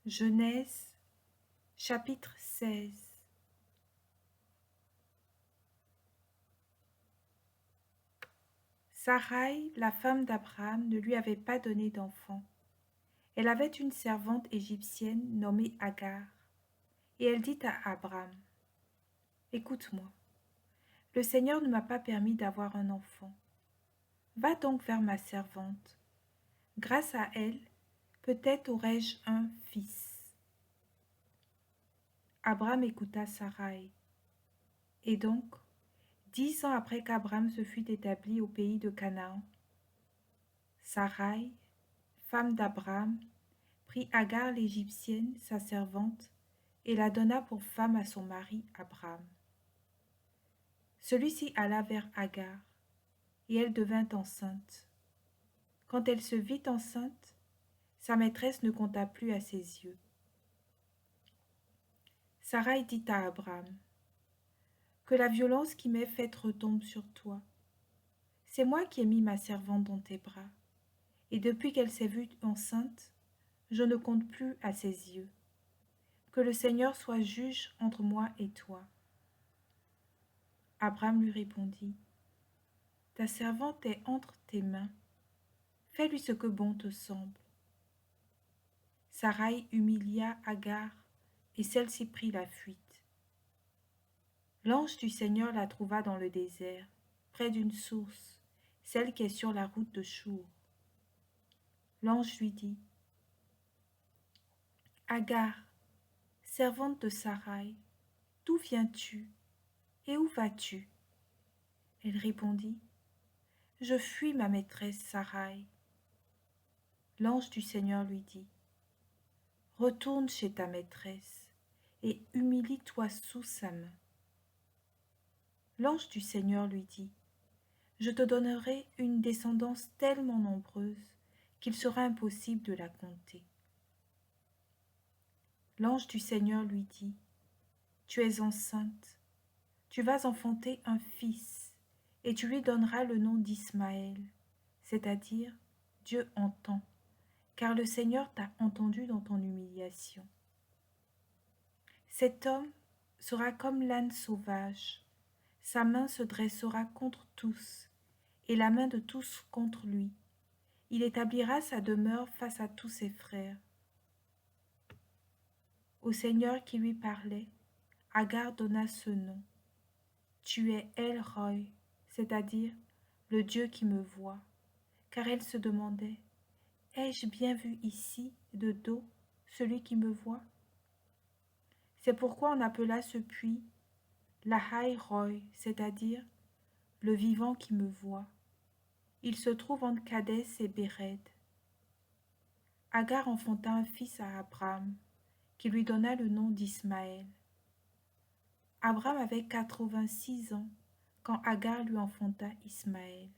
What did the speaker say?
Genèse chapitre 16. Sarai, la femme d'Abraham, ne lui avait pas donné d'enfant. Elle avait une servante égyptienne nommée Agar, et elle dit à Abraham, « Écoute-moi, le Seigneur ne m'a pas permis d'avoir un enfant. Va donc vers ma servante. Grâce à elle, peut-être aurai-je un fils. » Abraham écouta Sarai. Et donc, 10 ans après qu'Abraham se fut établi au pays de Canaan, Sarai, femme d'Abraham, prit Agar l'Égyptienne, sa servante, et la donna pour femme à son mari Abraham. Celui-ci alla vers Agar, et elle devint enceinte. Quand elle se vit enceinte, sa maîtresse ne compta plus à ses yeux. Sarai dit à Abraham, « Que la violence qui m'est faite retombe sur toi. C'est moi qui ai mis ma servante dans tes bras, et depuis qu'elle s'est vue enceinte, je ne compte plus à ses yeux. Que le Seigneur soit juge entre moi et toi. » Abraham lui répondit, « Ta servante est entre tes mains. Fais-lui ce que bon te semble. » Sarai humilia Agar, et celle-ci prit la fuite. L'ange du Seigneur la trouva dans le désert, près d'une source, celle qui est sur la route de Chour. L'ange lui dit, « Agar, servante de Sarai, d'où viens-tu et où vas-tu » Elle répondit, « Je fuis ma maîtresse Sarai. » L'ange du Seigneur lui dit, « Retourne chez ta maîtresse et humilie-toi sous sa main. » L'ange du Seigneur lui dit, « Je te donnerai une descendance tellement nombreuse qu'il sera impossible de la compter. » L'ange du Seigneur lui dit, « Tu es enceinte, tu vas enfanter un fils, et tu lui donneras le nom d'Ismaël, c'est-à-dire Dieu entend, car le Seigneur t'a entendu dans ton humiliation. Cet homme sera comme l'âne sauvage, sa main se dressera contre tous, et la main de tous contre lui. Il établira sa demeure face à tous ses frères. » Au Seigneur qui lui parlait, Agar donna ce nom. Tu es El-Roi, c'est-à-dire le Dieu qui me voit, car elle se demandait, ai-je bien vu ici, de dos, celui qui me voit? C'est pourquoi on appela ce puits Lahai-Roi, c'est-à-dire le vivant qui me voit. Il se trouve entre Kadès et Béred. Agar enfanta un fils à Abraham, qui lui donna le nom d'Ismaël. Abraham avait 86 ans quand Agar lui enfanta Ismaël.